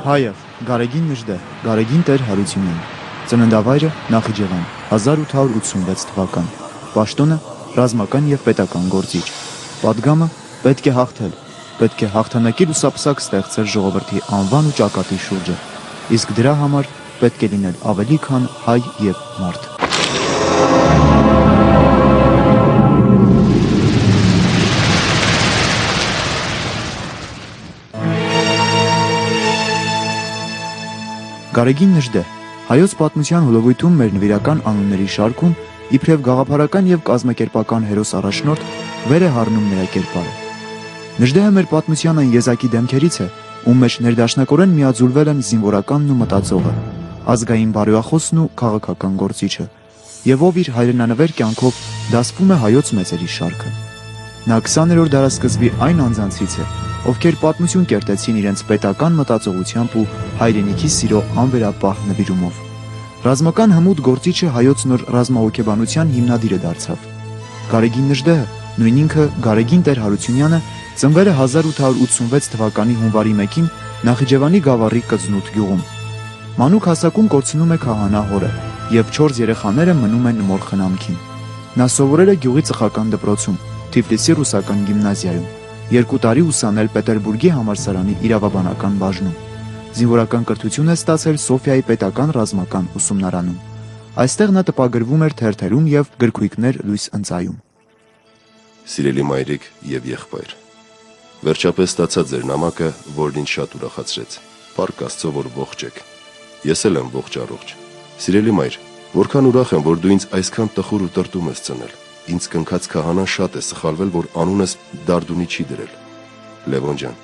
Հայև, Գարեգին Նժդեհ, Գարեգին Տեր Հարությունյան, ծննդավայրը Նախիջևան, 1886 թվական, պաշտոնը ռազմական և պետական գործիչ, պատգամը պետք է հաղթել, պետք է հաղթանակի լուսապսակ ստեղծել ժողովրդի անվան ու ճակատի շուրջը, իսկ դրա համար պետք է լինել ավելի քան հայ և մարդ։ Գարեգին Նժդեհ, հայոց պատմության հոլովույթում մեր նվիրական անունների շարքում իբրև գաղափարական և կազմակերպական հերոս առաջնորդ վեր է հառնում նրա կերպարը։ Նժդեհը մեր պատմության այն եզակի դեմքերից է, ում մեջ ներդաշնակորեն միաձուլվել են զինվորականն ու մտածողը, ազգային բարոյախոսն ու քաղաքական գործիչը, և ով իր հայրենանվեր կյանքով դասվում է հայոց մեծերի շարքը։ Նա 20-րդ դարասկզբի այն անձանցից է, ովքեր պատմություն կերտեցին իրենց պետական մտածողությամբ ու հայրենիքի սիրո անվերապահ նվիրումով։ Ռազմական հմուտ գործիչը հայոց նոր ռազմահոգեբանության հիմնադիրը դարձավ։ Գարեգին Նժդեհը, նույն ինքը Գարեգին Տեր Հարությունյանը, ծնվել է 1886 թվականի հունվարի 1-ին Նախիջևանի Գավառի Կզնութ գյուղում։ Մանուկ հասակում կորցնում է քահանա հորը, և 4 երեխաները մնում են մոր խնամքին։ Նա սովորել է գյուղի ծխական դպրոցում, Թիֆլիսի ռուսական գիմնազիայում, 2 տարի ուսանել Պետերբուրգի համալսարանի իրավաբանական բաժնում։ Զինվորական կրթություն է ստացել Սոֆիայի պետական ռազմական ուսումնարանում։ Այստեղ նա տպագրվում էր թերթերում և գրքույկներ լույս ընծայում։ Սիրելի մայրիկ և եղբայր, վերջապես ստացա ձեր նամակը, որն ինձ շատ ուրախացրեց։ Փառք Աստծո, որ ողջ եք։ Ես էլ եմ ողջ առողջ։ Սիրելի մայր, որքան ուրախ եմ, որ դու ինձ այսքան տխուր ու տրտում ես ծնել։ Ինձ կնքած քահանան շատ է սխալվել, որ անունս Դարդունի չի դրել։ Լևոն ջան,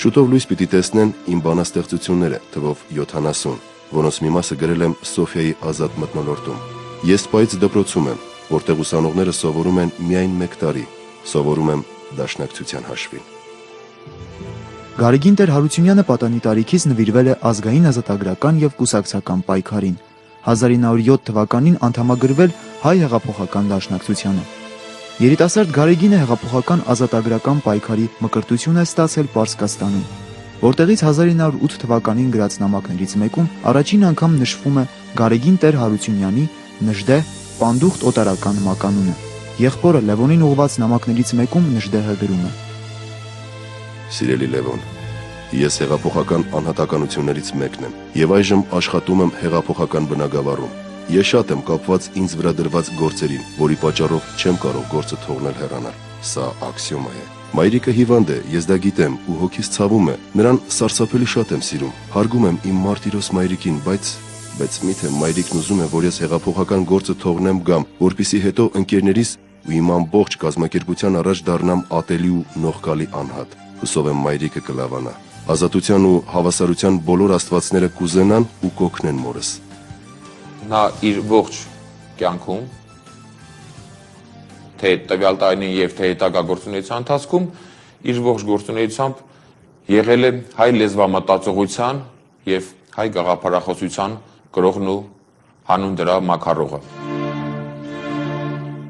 շուտով լույս պիտի տեսնեն իմ բանաստեղծությունները, թվով 70, որոնց մի մասը գրել եմ Սոֆիայի ազատ մթնոլորտում։ Ես Սպայից դպրոցում եմ, որտեղ ուսանողները սովորում են միայն 1 տարի, սովորում եմ դաշնակցության հաշվին։ Գարեգին Տեր Հարությունյանը պատանի տարիքից նվիրվել է ազգային ազատագրական և կուսակցական պայքարին։ 1907 թվականին անդամագրվել հայ հեղափոխական դաշնակցությանը։ Երիտասարդ Գարեգինը հեղափոխական ազատագրական պայքարի մկրտություն է ստացել Պարսկաստանում, որտեղից 1908 թվականին գրած նամակներից մեկում առաջին անգամ նշվում է Գարեգին Տեր Հարությունյանի Նժդեհ պանդուխտ օտարական մականունը։ Եղբորը Լևոնին ուղղված նամակներից մեկում Նժդեհը գրում է. Սիրելի Լևոն, ես հեղափոխական անհատականություններից մեկն եմ և այժմ աշխատում եմ հեղափոխական բնագավառում։ Ես շատ եմ կապված ինձ վրա դրված գործերին, որի պատճառով չեմ կարող գործը թողնել հեռանալ։ Սա աքսիոմա է։ Մայրիկը հիվանդ է, ես դա գիտեմ ու հոգիս ցավում է։ Նրան սարսափելի շատ եմ սիրում։ Հարգում եմ իմ մարտիրոս մայրիկին, բայց միթե մայրիկն ուզում է, որ ես հեղափոխական գործը թողնեմ գամ, որպեսզի հետո ընկերներիս ու իմ ամբողջ կազմակերպության առաջ դառնամ ատելի ու նողկալի անհատ։ Հուսով եմ մայրիկը կլավանա։ Ազատության ու հավասարության բոլոր աստվածները կուզենան ու կօգնեն մորս։ Նա իր ողջ կյանքում, թե տվյալ տարին և թե հետագա գործունեության ընթացքում, իր ողջ գործունեությամբ եղել է հայ լեզվամտածողության և հայ գաղափարախոսության կրողն ու հանուն դրա մաքարողը։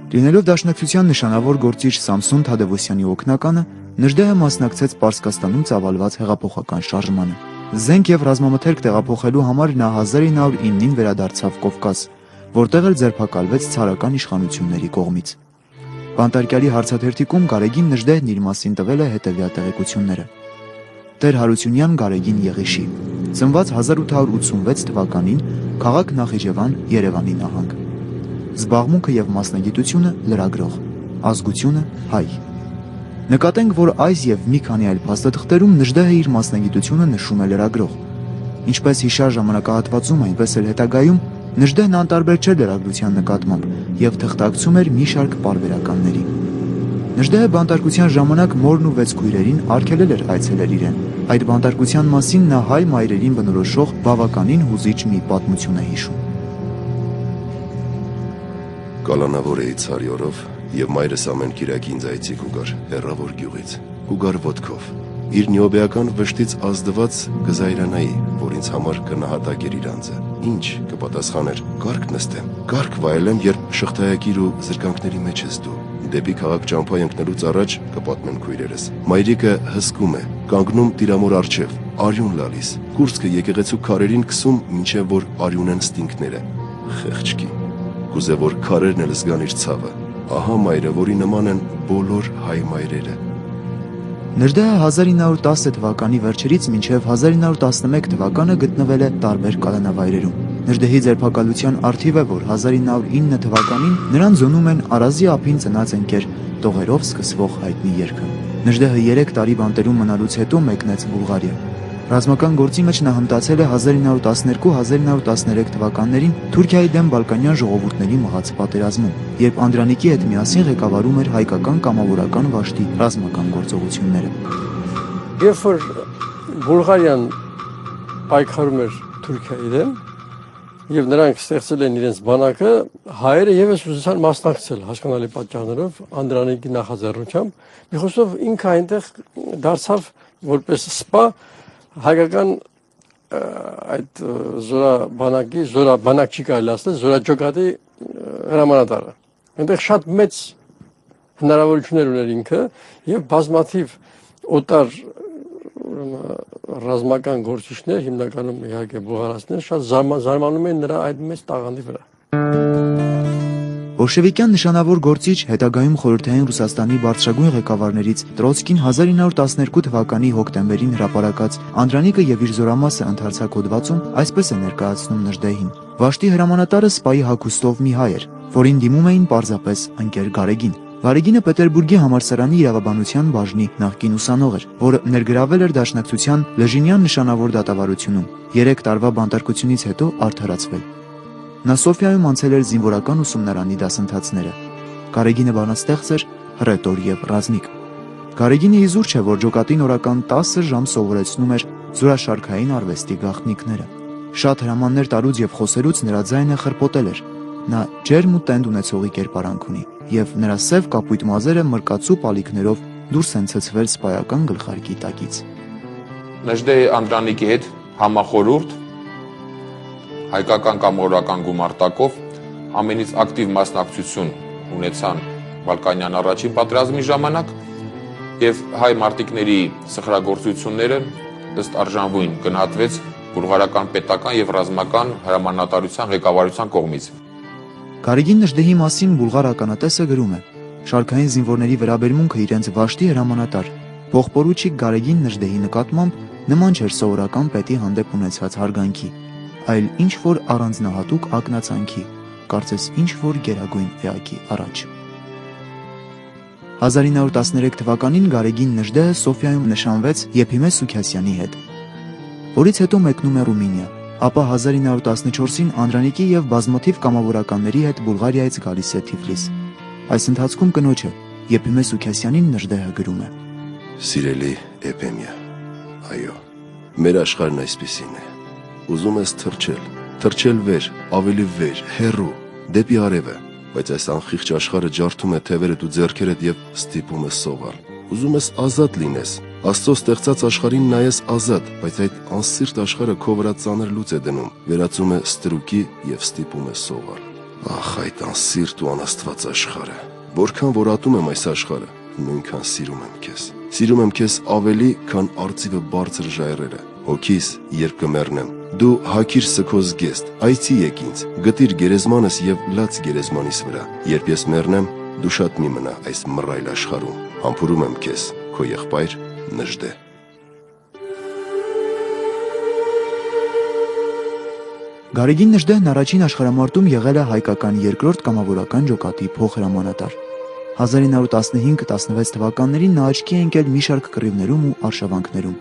Լինելով դաշնակցության նշանավոր գործիչ Սամսոն Թադևոսյանի օգնականը, Նժդեհը մասնակցեց Պարսկաստանում ծավալված հեղափոխական շարժմանը։ Զենք և ռազմամթերք տեղափոխելու համար նա 1909-ին վերադարձավ Կովկաս, որտեղ էլ ձերբակալվեց ցարական իշխանությունների կողմից։ Բանտարկյալի հարցաթերթիկում Գարեգին Նժդեհն իր մասին տվել է հետևյալ տեղեկությունները. Տեր Հարությունյան Գարեգին Եղիշի, ծնված 1886 թվականին, քաղաք Նախիջևան, Երևանի նահանգ։ Զբաղմունքը և մասնագիտությունը լրագրող, ազգությունը հայ։ Նկատենք, որ այս և մի քանի այլ փաստաթղթերում Նժդեհը իր մասնագիտությունը նշում է լրագրող։ Ինչպես հիշար ժամանակահատվածում, այնպես էլ հետագայում Նժդեհն անտարբեր չէր լրագրության նկատմամբ և թղթակցում էր մի շարք պարբերականների։ Նժդեհը բանտարկության ժամանակ մորն ու 6 քույրերին արգելել էր այցելել իրեն։ Այդ բանտարկության մասին նա հայ մայրերին բնորոշող բավականին հուզիչ մի պատմություն է հիշում։ Կալանավոր էի ցարի օրով և մայրս ամեն կիրակի ինձ այցի կուգար հեռավոր գյուղից, կուգար ոտքով, իր նյոբեական վշտից ազդված կզայրանայի, որ ինձ համար կնահատակ էր իր անձը։ Ինչ կպատասխաներ, կարգ նստեմ, կարգ վայելեմ, երբ շղթայակիր ու զրկանքների մեջ ես դու։ Դեպի քաղաք ճամփա ընկնելուց առաջ կպատմեն քույրերս։ Մայրիկը հսկում է, կանգնում տիրամոր առջև, արյուն լալիս, կուրծքը եկեղեցու քարերին քսում, մինչև որ արյունեն ստինքները։ Խեղճքի։ Կուզե որ քարերն էլ զգան իր ցավը։ Ահա մայրը, որի նման են բոլոր հայ մայրերը։ Նժդեհը 1910 թվականի վերջերից մինչև 1911 թվականը գտնվել է տարբեր կալանավայրերում։ Նժդեհի ձերբակալության արդիվ է, որ 1909 թվականին նրան զոնում են Արազի ափին ծնած ընկեր տողերով սկսվող հայտնի երգը։ Նժդեհը 3 տարի բանտերում մնալուց հետո մեկնեց Բուլղարիա։ Ռազմական գործի մեջ նա հմտացել է 1912-1913 թվականներին Թուրքիայի դեմ բալկանյան ժողովուրդների մղած պատերազմում, երբ Անդրանիկի հետ միասին ղեկավարում էր հայկական կամավորական վաշտի ռազմական գործողությունները։ Երբ որ Բուլղարիան պայքարում էր Թուրքիայի դեմ եւ նրանք ստեղծել են իրենց բանակը, հայերը եւս ուզեցան մասնակցել հասկանալի պատճառներով Անդրանիկի նախաձեռնությամբ։ Մի խոսքով ինքը այնտեղ դարձավ որպես սպա հայկական այդ զորաբանակ չի կարելի ասել, զորաճոկատի հրամանատարը։ Այնտեղ շատ մեծ հնարավորություններ ուներ ինքը եւ բազմաթիվ օտար ռազմական գործիչներ, հիմնականում իհարկե բուլղարացիներ, շատ զարմանում են նրա այդ մեծ տաղանդի վրա։ Բոլշևիկյան նշանավոր գործիչ, հետագայում խորհրդային Ռուսաստանի բարձրագույն ղեկավարներից Տրոցկին 1912 թվականի հոկտեմբերին հրապարակած Անդրանիկը եւ իր զորամասը ընդարձակ հոդվածում այսպես է ներկայացնում Նժդեհին. Վաշտի հրամանատարը սպայի հագուստով մի հայ էր, որին դիմում էին պարզապես ընկեր Գարեգին։ Գարեգինը Պետերբուրգի համալսարանի իրավաբանության բաժնի նախկին ուսանող էր, որը ներգրավել էր Դաշնակցության Լեժինյան նշանավոր դատավարությունում, 3 տարվա բանտարկությունից հետո արդարացվել։ Նա Սոֆիայում անցել էր զինվորական ուսումնարանի դասընթացները։ Գարեգինը բանաստեղծ էր, հռետոր եւ ռազմիկ։ Գարեգինը իզուր չէ, որ ջոկատին օրական 10 ժամ սովորեցնում էր զորաշարքային արվեստի գաղտնիքները։ Շատ հրամաններ տարուց եւ խոսելուց նրա ձայնը խրպոտել էր։ Նա ջերմ ու տենդ ունեցողի կերպարանք ունի, եւ նրա սև կապույտ մազերը մրկացու պալիքներով դուրս են ցցվել սպայական գլխարկի տակից։ Նժդեհի Անդրանիկի հետ համախորհուրդ հայկական կամավորական գումարտակով ամենից ակտիվ մասնակցություն ունեցան Բալկանյան առաջին պատերազմի ժամանակ եւ հայ մարտիկների սխրագործությունները ըստ արժանվույն գնահատվեց բուլղարական պետական եւ ռազմական հրամանատարության ղեկավարության կողմից։ Գարեգին Նժդեհի մասին բուլղար ականատեսը գրում է. շարքային զինվորների վերաբերմունքը իրենց վաշտի հրամանատար փոխպորուչիկ Գարեգին Նժդեհի նկատմամբ նման չէր սովորական պետի հանդեպ ունեցած հարգանքի, այլ ինչ որ առանձնահատուկ ակնածանքի, կարծես ինչ որ գերագույն էակի առաջ։ 1913 թվականին Գարեգին Նժդեհը Սոֆիայում նշանվեց Եփիմե Սուքասյանի հետ, որից հետո մեկնում է Ռումինիա, ապա 1914-ին Անդրանիկի եւ բազմաթիվ կամավորականների հետ Բուլղարիայից գալիս է Թիֆլիս։ Այս ընթացքում կնոջը Եփիմե Սուքասյանին Նժդեհը գրում է. Սիրելի Էփեմիա, այո, մեր աշխարհն այսպիսին է։ Ուզում ես թռչել վեր, ավելի վեր, հեռու, դեպի արևը, բայց այս անխիղճ աշխարհը ջարդում է թևերդ ու ձեռքերդ եւ ստիպում է սողալ։ Ուզում ես ազատ լինես, Աստծո ստեղծած աշխարհին նայես ազատ, բայց այդ անսիրտ աշխարհը քո վրա ծանր լուծ է դնում, վերածում է ստրուկի եւ ստիպում է սողալ։ Ախ, այդ անսիրտ ու անաստված աշխարհը։ Որքան որ ատում եմ այս աշխարհը, նույնքան սիրում եմ քեզ։ Սիրում եմ քեզ ավելի, քան արծիվը բարձր ժայռերը։ Հոգիս, երբ կմեռնեմ, դու հագիր սքոզ գեստ, այցի եկ ինձ, գտիր գերեզմանս եւ լաց գերեզմանիս վրա։ Երբ ես մեռնեմ, դու շատ մի մնա այս մռայլ աշխարհում։ Համբուրում եմ քեզ, քո եղբայր Նժդեհ։ Գարեգին Նժդեհն առաջին աշխարհամարտում եղել է հայկական երկրորդ կամավորական ջոկատի փոխհրամանատար։ 1915-16 թվականներին նա աչքի է ընկել մի շարք կռիվներում ու արշավանքներում։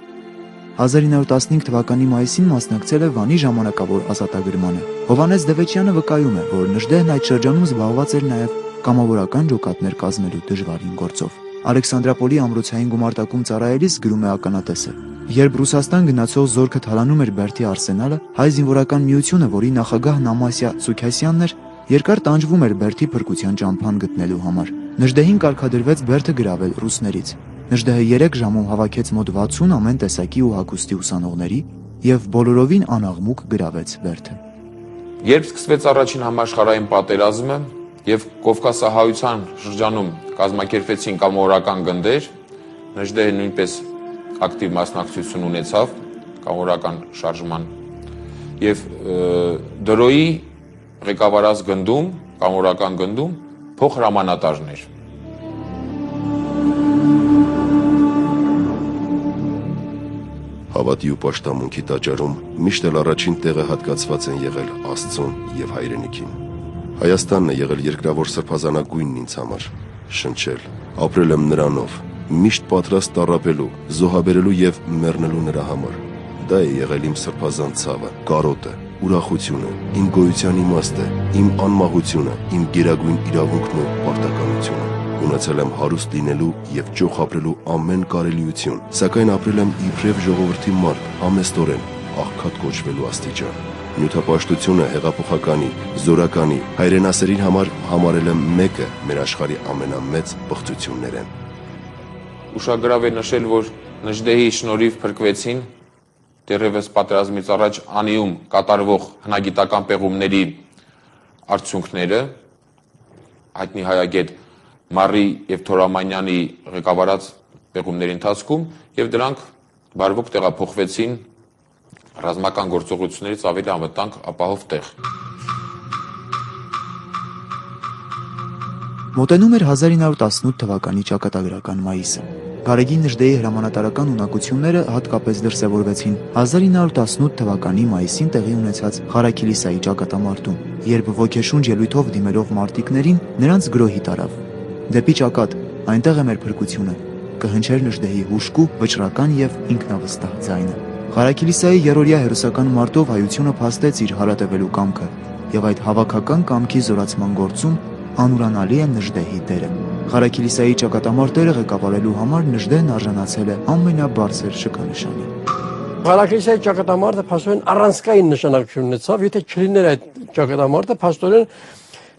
1915 թվականի մայիսին մասնակցել է Վանի ժամանակավոր ազատագրմանը։ Հովհաննես Դևեչյանը վկայում է, որ Նժդեհն այդ շրջանում զբաղված էր նաև կամավորական ջոկատներ կազմելու դժվարին գործով։ Ալեքսանդրապոլի ամրոցային գումարտակում ծառայելիս գրում է ականատեսը. երբ Ռուսաստան գնացող զորքը թալանում էր Բերդի արսենալը, հայ զինվորական միությունը, որի նախագահ Նամասիա Սուքասյանն էր, երկար տանջվում էր Բերդի փրկության ճամփան գտնելու համար։ Նժդեհին կարգադրվեց Բերդը գրավել ռուսներից։ Նժդեհը 3 ժամում հավաքեց մոտ 60 ամեն տեսակի ու հագուստի ուսանողների եւ բոլորովին անաղմուկ գրավեց Բերդը։ Երբ սկսվեց առաջին համաշխարհային պատերազմը եւ Կովկասահայության շրջանում կազմակերպվեցին կամավորական գնդեր, Նժդեհը նույնպես ակտիվ մասնակցություն ունեցավ կամավորական շարժման եւ դրոյի ղեկավարած գնդում, կամավորական գնդում փոխհրամանատարներ։ Հավատի ու պաշտամունքի տաճարում միշտ էլ առաջին տեղը հատկացված են եղել Աստծուն եւ հայրենիքին։ Հայաստանն է եղել երկրավոր սրբազանագույնն ինձ համար, շնչել, ապրել եմ նրանով, միշտ պատրաստ տառապելու, զոհաբերելու եւ մեռնելու նրա համար։ Դա է եղել իմ սրբազան ցավը, կարոտը, ուրախությունը, իմ գոյության իմաստը, իմ անմահությունը, իմ գերագույն իրավունքն ու պարտականությունը։ Ունեցել եմ հարուստ լինելու եւ ճոխ ապրելու ամեն կարելիություն, սակայն ապրել եմ իբրև ժողովրդի մարդ, ամեստորեն, աղքատ կոչվելու աստիճան։ Նյութապաշտությունը հեղափոխականի, զորականի, հայրենասերին համար համարել եմ մեկը մեր աշխարհի ամենամեծ բղծություններն։ Ուշագրավ է նշել, որ Նժդեհի շնորհիվ փրկվեցին դեռևս պատերազմից առաջ անիում կատարվող հնագիտական պեղումների արդյունքները, հայտնի հայագետ Մարի եւ Թորամանյանի ղեկավարած պեղումների ընթացքում եւ դրանք բարվոք տեղափոխվեցին ռազմական գործողություններից ավելի անվտանգ ապահով տեղ։ Մոտենում էր 1918 թվականի ճակատագրական մայիսը։ Գարեգին Նժդեհի հրամանատարական ունակությունները հատկապես դրսևորվեցին 1918 թվականի մայիսին տեղի ունեցած Ղարաքիլիսայի ճակատամարտում, երբ ոգեշունչ ելույթով դիմելով մարտիկներին նրանց գրոհի տարավ։ Դեպի ճակատ, այնտեղ է մեր փրկությունը, կհնչեր Նժդեհի հուշկու, վճռական եւ ինքնավստահ ձայնը։ Ղարաքիլիսայի երրորդյա հերոսական մարտով հայությունը փաստեց իր հարատևելու կամքը, եւ այդ հավաքական կամքի զորացման գործում անուրանալի է Նժդեհի դերը։ Ղարաքիլիսայի ճակատամարտերը ղեկավարելու համար Նժդեհն արժանացել է ամենաբարձր շքանշանի։ Ղարաքիլիսայի ճակատամարտը փաստորեն առանցքային նշանակություն ունեցավ, եթե չլիներ այդ ճակատամարտը, փաստորեն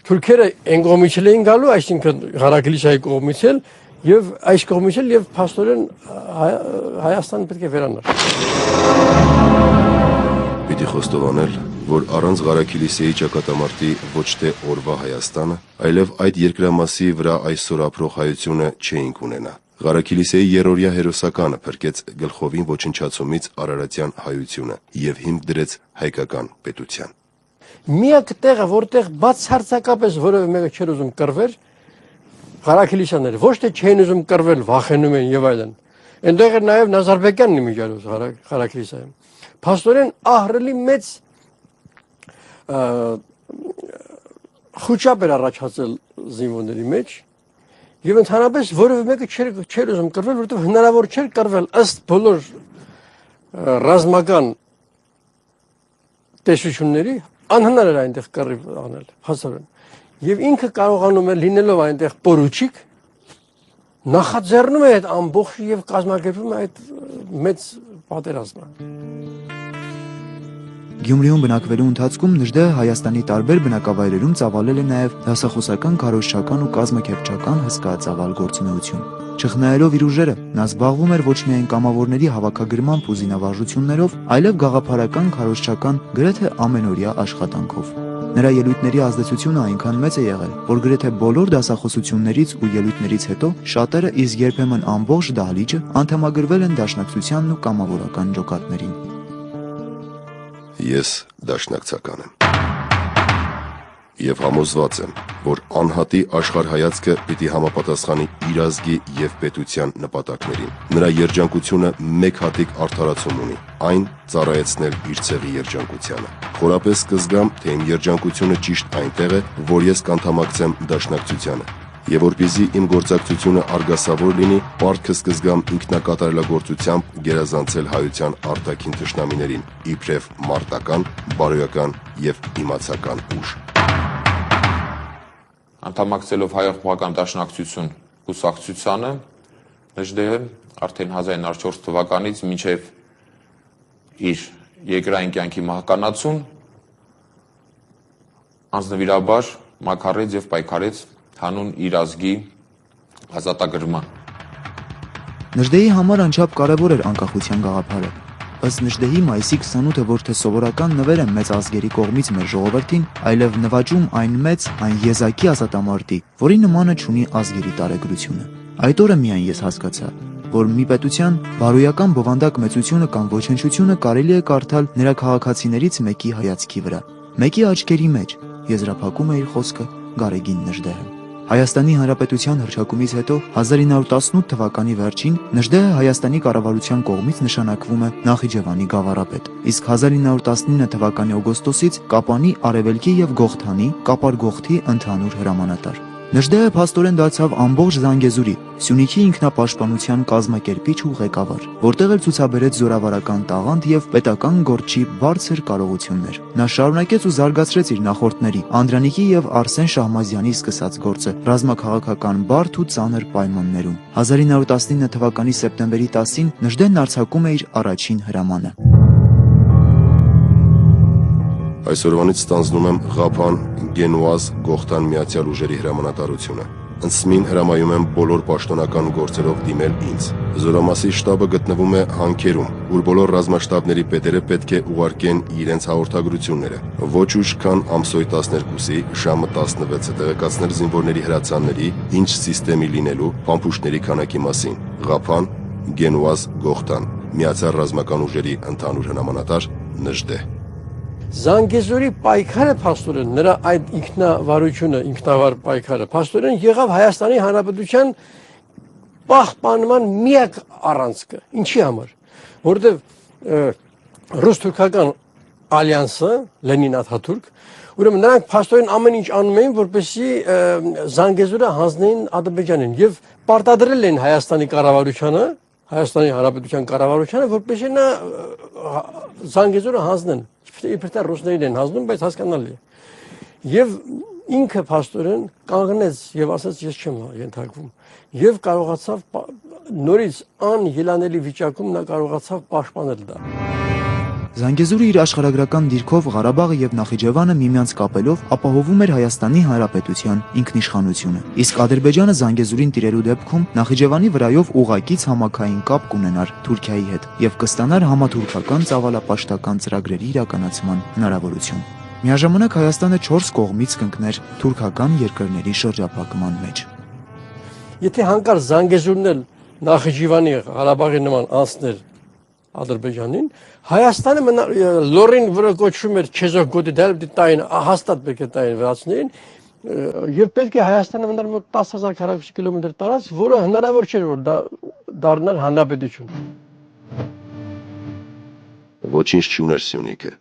թուրքերը այն կողմից էին գալու, այսինքն Ղարաքիլիսայի կողմից էլ եւ այս կողմից էլ եւ փաստորեն Հայաստանը պետք է վերանար։ Պիտի խոստովանել, որ առանց Ղարաքիլիսայի ճակատամարտի ոչ թե օրվա Հայաստանը, այլև այդ երկրամասի վրա այսօր ապրող հայությունը չէինք ունենա։ Ղարաքիլիսայի երրորդյա հերոսականը փրկեց գլխովին ոչնչացումից արարատյան հայությունը եւ հիմք դրեց հայկական պետության։ Միակ տեղը, որտեղ բացարձակապես որևէ մեկը չէր ուզում կռվել, Ղարաքիլիսան էր, ոչ թե չէին ուզում կռվել, վախենում են եւ այլն։ Այնտեղ էր նաեւ Նազարբեկյանն իմիջիալոց Ղարաքիլիսայում։ Փաստորեն ահռելի մեծ խոչապ էր առաջացել զինվորների մեջ եւ ընդհանրապես որևէ մեկը չէր ուզում կռվել, որովհետեւ հնարավոր չէր կռվել ըստ բոլոր ռազմական տեսությունների, անհնար էր այնտեղ կռիվ անել, հասարեն։ Եվ ինքը կարողանում է լինելով այնտեղ պորուչիկ նախաձեռնում է այդ ամբողջ եւ կազմակերպում է այդ մեծ պատերազմը։ Գյումրիում բնակվելու ընթացքում Նժդեհը Հայաստանի տարբեր բնակավայրերում ծավալել է նաև դասախոսական, քարոզչական ու կազմակերպչական հսկայածավալ գործունեություն։ Չխնայելով իր ուժերը, նա զբաղվում էր ոչ միայն կամավորների հավաքագրմամբ ու զինավարժություններով, այլև գաղափարական, քարոզչական, գրեթե ամենօրյա աշխատանքով։ Նրա ելույթների ազդեցությունը այնքան մեծ է եղել, որ գրեթե բոլոր դասախոսություններից ու ելույթներից հետո շատերը, իսկ երբեմն ամբողջ դահլիճը անդամագրվել են դաշնակցությանն ու կամավորական ջոկատներին։ Ես դաշնակցական եմ եւ համոզված եմ, որ անհատի աշխարհայացքը պիտի համապատասխանի իր ազգի եւ պետության նպատակներին։ Նրա երջանկությունը մեկ հատիկ արդարացում ունի, այն ծառայեցնել իր ցեղի երջանկությանը։ Խորապես կզգամ, թե իմ երջանկությունը ճիշտ այնտեղ է, որ ես կանդամակցեմ դաշնակցությանը։ Եվ որպեսզի իմ գործակցությունը արգասավոր լինի, պարտքս կզգամ ինքնակատարելագործությամբ գերազանցել հայության արտաքին թշնամիներին, իբրև մարտական, բարոյական եւ իմացական ուժ։ Անդամակցելով հայ-աղբական դաշնակցություն կուսակցությանը, Նժդեհը արդեն 1904 թվականից մինչև իր երկրային կյանքի մահկանացուն անձնվիրաբար մաքարեց եւ պայքարեց հանուն իր ազգի ազատագրման։ Նժդեհի համար անչափ կարևոր էր անկախության գաղափարը։ Ըստ Նժդեհի մայիսի 28-ը ոչ թե սովորական նվեր է մեծ ազգերի կողմից մեր ժողովրդին, այլև նվաճում այն մեծ, այն եզակի ազատամարտի, որի նմանը չունի ազգերի տարեգրությունը։ Այդ օրը միայն ես հասկացա, որ մի պետության բարոյական բովանդակ մեծությունը կամ ոչնչությունը կարելի է կարդալ նրա քաղաքացիներից մեկի հայացքի վրա։ Մեկի աչքերի մեջ, եզրափակում է իր խոսքը Գարեգին Նժդեհը։ Հայաստանի Հանրապետության հռչակումից հետո 1918 թվականի վերջին Նժդեհը Հայաստանի կառավարության կողմից նշանակվում է Նախիջևանի գավառապետ, իսկ 1919 թվականի օգոստոսից Կապանի, Արևելքի եւ Գողթանի Կապար-Գողթի ընդհանուր հրամանատար։ Նժդեհը փաստորեն դարձավ ամբողջ Զանգեզուրի, Սյունիքի ինքնապաշտպանության կազմակերպիչ ու ղեկավար, որտեղ էլ ցուցաբերեց զորավարական տաղանդ եւ պետական գործի բարձր կարողություններ։ Նա շարունակեց ու զարգացրեց իր նախորդների Անդրանիկի եւ Արսեն Շահմազյանի սկսած գործը ռազմաքաղաքական բարդ ու ծանր պայմաններում։ 1919 թվականի սեպտեմբերի 10-ին Նժդեհն արձակում է իր առաջին հրամանը։ Այսօրվանից ստանձնում եմ Ղափան, Գենուազ, Գողթան միացյալ ուժերի հրամանատարությունը։ Ընծմին հրամայում եմ բոլոր պաշտոնական գործերով դիմել ինձ։ Զորամասի շտաբը գտնվում է Հանքերում, ուր բոլոր ռազմաշտաբների պետերը պետք է ուղարկեն իրենց հաղորդագրությունները։ Ոչ ուշ քան ամսոյ 12-ի ժամը 16-ը տեղեկացնել զինվորների հրացանների, ինչ սիստեմի լինելու, փամփուշտների քանակի մասին։ Ղափան, Գենուազ, Գողթան միացյալ ռազմական ուժերի ընդհանուր հրամանատար Նժդեհ։ Զանգեզուրի պայքարը փաստորեն նրա այդ ինքնավարությունը, ինքնավար պայքարը փաստորեն եղավ Հայաստանի Հանրապետության պահպանման միակ առանցքը։ Ինչի համար? Որովհետև ռուս-թուրքական ալյանսը, Լենին-Աթաթուրք, ուրեմն նրանք փաստորեն ամեն ինչ անում էին, որպեսզի Զանգեզուրը հանձնեին Ադրբեջանին եւ պարտադրել են Հայաստանի կառավարությանը, Հայաստանի Հանրապետության կառավարությանը, որպեսզի նա Զանգեզուրը հանձնեն։ Իբր թե ռուսներին են հանձնում, բայց հասկանալի է։ Եվ ինքը փաստորեն կանգնեց եւ ասաց ես չեմ ենթարկվում։ Եվ կարողացավ նորից անելանելի վիճակում նա կարողացավ պաշտպանել դա։ Զանգեզուրը իր աշխարհագրական դիրքով Ղարաբաղը եւ Նախիջևանը միմյանց կապելով ապահովում էր Հայաստանի Հանրապետության ինքնիշխանությունը, իսկ Ադրբեջանը Զանգեզուրին տիրելու դեպքում Նախիջևանի վրայով ուղղակից համակային կապ կունենար Թուրքիայի հետ եւ կստանար համաթուրքական ծավալապաշտական ծրագրերի իրականացման հնարավորություն։ Միաժամանակ Հայաստանը 4 կողմից կընկներ թուրքական երկրների շրջափակման մեջ։ Եթե հանկարծ Զանգեզուրն էլ Նախիջևանի Ղարաբաղի նման անցներ Ադրբեջանին, Հայաստանը լորին վրա կոչվում էր չեզոք գոտի դեպտային հաստատ պետք է տային վրացներին եւ պետք է Հայաստանը մնար 10,000 քառակուսի կիլոմետր տարած, որը հնարավոր չէր որ դա դառնար հանրապետություն։ Ոչինչ չուներ Սյունիքը,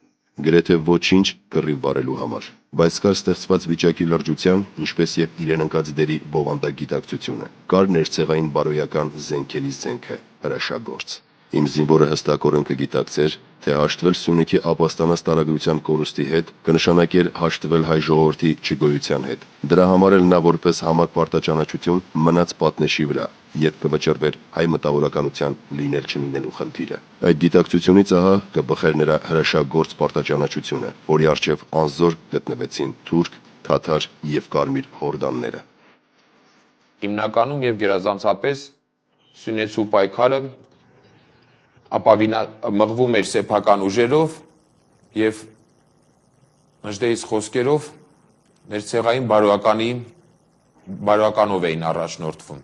գրեթե ոչինչ կռիվ վարելու համար, բայց կար ստեղծված վիճակի լրջության, ինչպես եւ իրեն ընկած դերի բովանդակագիտակցությունը, կար ներցեղային բարոյական զենքերի զենքը, հրաշագործ։ Իմ զինվորը հստակորեն կգիտակցեր, թե հաշտվել Սյունիքի ապաստանած տարագրության կորուստի հետ կնշանակեր հաշտվել հայ ժողովրդի չգոյության հետ։ Դրա համար էլ նա որպես համակ պարտաճանաչություն մնաց պատնեշի վրա, երբ կվճռվեր հայ մտավորականության լինել չլինելու խնդիրը։ Այդ գիտակցությունից ահա կբխեր նրա հրաշագործ պարտաճանաչությունը, որի առջև անզոր գտնվեցին թուրք, թաթար եւ կարմիր հորդանները։ Հիմնականում եւ գերազանցապես Սյունեցու պայքարը մղվում էր սեփական ուժերով եւ Նժդեհის խոսքերով ներցեղային բարոյականով էին առաջնորդվում։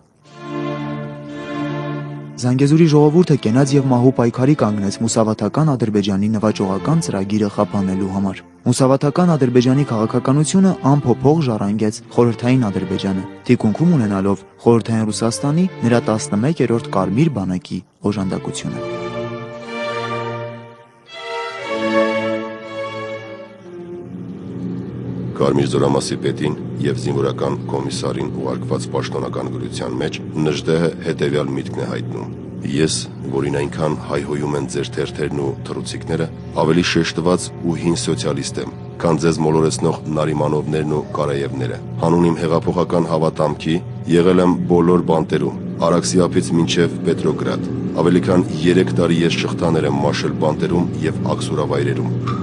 Զանգեզուրի ժողովուրդը կենաց եւ մահու պայքարի կանգնեց Մուսավաթական Ադրբեջանի նվաճողական ծրագիրը խափանելու համար։ Մուսավաթական Ադրբեջանի քաղաքականությունը անփոփոխ ժառանգեց խորհրդային Ադրբեջանը, թիկունքում ունենալով խորհրդային Ռուսաստանի նրա 11-րդ կարմիր բանակի օժանդակությունը։ Կարմիր զորամասի պետին եւ զինվորական կոմիսարին ուղարկված պաշտոնական գրության մեջ Նժդեհը հետեւյալ միտքն է հայտնում. Ես, որին այնքան հայհոյում են ձեր թերթերն ու թռուցիկները, ավելի շեշտված ու հին սոցիալիստ եմ, քան ձեզ մոլորեցնող Նարիմանովներն ու Կարաևները։ Հանուն իմ հեղափոխական հավատամքի եղել եմ բոլոր բանտերում, Արաքսիափից մինչև Պետրոգրադ։ Ավելի քան 3 տարի ես շղթաներ եմ մաշել բանտերում եւ աքսուրավայրերում։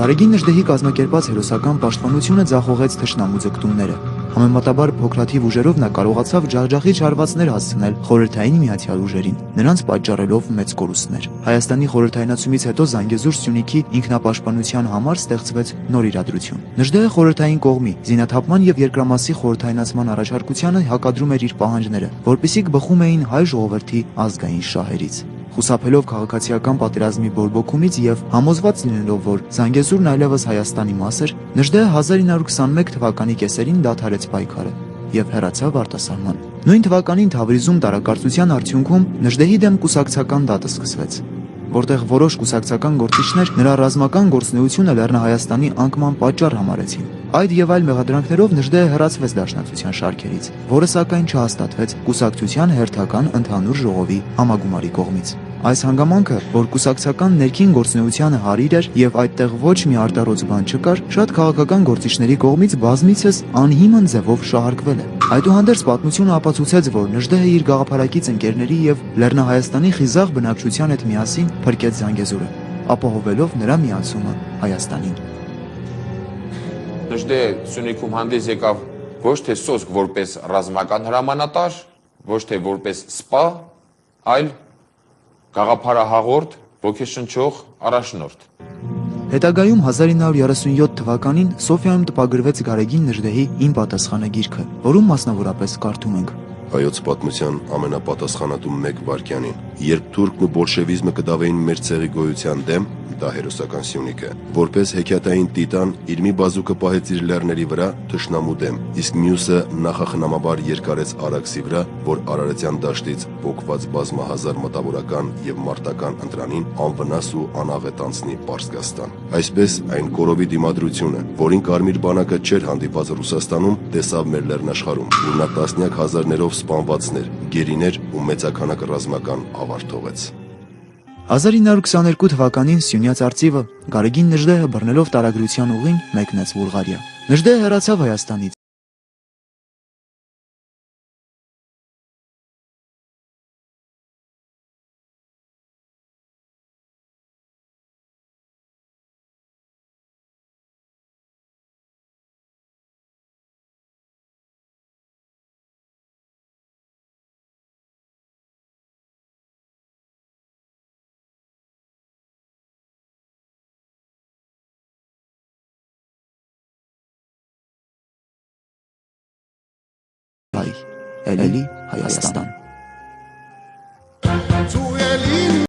Գարեգին Նժդեհի կազմակերպած հերոսական պաշտպանությունը ձախողեց թշնամու ձգտումները։ Համեմատաբար փոքրաթիվ ուժերով նա կարողացավ ջախջախիչ հարվածներ հասցնել խորհրդային Միացյալ ուժերին, նրանց պատճառելով մեծ կորուստներ։ Հայաստանի խորհրդայնացումից հետո Զանգեզուր Սյունիքի ինքնապաշտպանության համար ստեղծվեց նոր իրադրություն։ Նժդեհը խորհրդային կողմի զինաթափման եւ երկրամասի խորհրդայնացման առաջարկությանը հակադրում էր իր պահանջները, որպիսիք բխում էին հայ ժողովրդի ազգային շահերից։ Խուսափելով քաղաքացիական պատերազմի բորբոքումից եւ համոզված լինելով, որ Զանգեզուրն այլևս Հայաստանի մաս էր, Նժդեհը 1921 թվականի կեսերին դադարեց պայքարը եւ հեռացավ արտասահման։ Նույն թվականին Թավրիզում տարակարծության արդյունքում Նժդեհի դեմ կուսակցական դատը սկսվեց, որտեղ որոշ կուսակցական գործիչներ նրա ռազմական գործունեությունը Լեռնահայաստանի անկման պատճառ համարեցին։ Այդ եւ այլ մեղադրանքներով Նժդեհը հեռացվեց Դաշնակցության շարքերից, որը սակայն չհաստատվեց կուսակցության հերթական ընդհանուր ժողովի համագումարի կողմից։ Այս հանգամանքը, որ կուսակցական ներքին գործունեությանը հարիր էր եւ այդտեղ ոչ մի արտառոց բան չկար, շատ քաղաքական գործիչների կողմից բազմիցս անհիմն ձևով շահարկվել է։ Այդուհանդերձ պատմությունը ապացուցեց, որ Նժդեհը իր գաղափարակից ընկերների եւ Լեռնահայաստանի խիզախ բնակչության հետ միասին փրկեց Զանգեզուրը, ապահովելով նրա միացումը Հայաստանին։ Նժդեհը Սյունիքում հանդես եկավ ոչ թե սոսկ որպես ռազմական հրամանատար, ոչ թե որպես սպա, այլ գաղափարահաղորդ, ոգեշնչող առաջնորդ։ Հետագայում 1937 թվականին Սոֆիայում տպագրվեց Գարեգին Նժդեհի «Իմ պատասխանը» գիրքը, որում մասնավորապես կարդում ենք. Հայոց պատմության ամենապատասխանատու մեկ վայրկյանին, երբ թուրքն ու բոլշևիզմը կդավեին մեր ցեղի գոյության դեմ, դա հերոսական Սյունիքը, որպես հեքիաթային տիտան իր մի բազուկը պահեց իր լեռների վրա թշնամու դեմ, իսկ մյուսը նախախնամաբար երկարեց Արաքսի վրա, որ Արարատյան դաշտից փոկված բազմահազար մտավորական եւ մարտական ընտրանին անվնաս ու անաղետ անցնի Պարսկաստան։ Այսպես այն կորովի դիմադրությունը, որին Կարմիր բանակը չէր հանդիպած Ռուսաստանում, տեսավ մեր լեռնաշխարհում, որ նա տասնյակ հազարներով սպանվածներ, գերիներ ու մեծաքանակ ռազմական ավարտ թողեց։ 1922 թվականին Սյունյաց արծիվը Գարեգին Նժդեհը բռնելով տարագրության ուղին մեկնեց Բուլղարիա։ Նժդեհը հեռացավ Հայաստանից։ Էլի Հայաստան։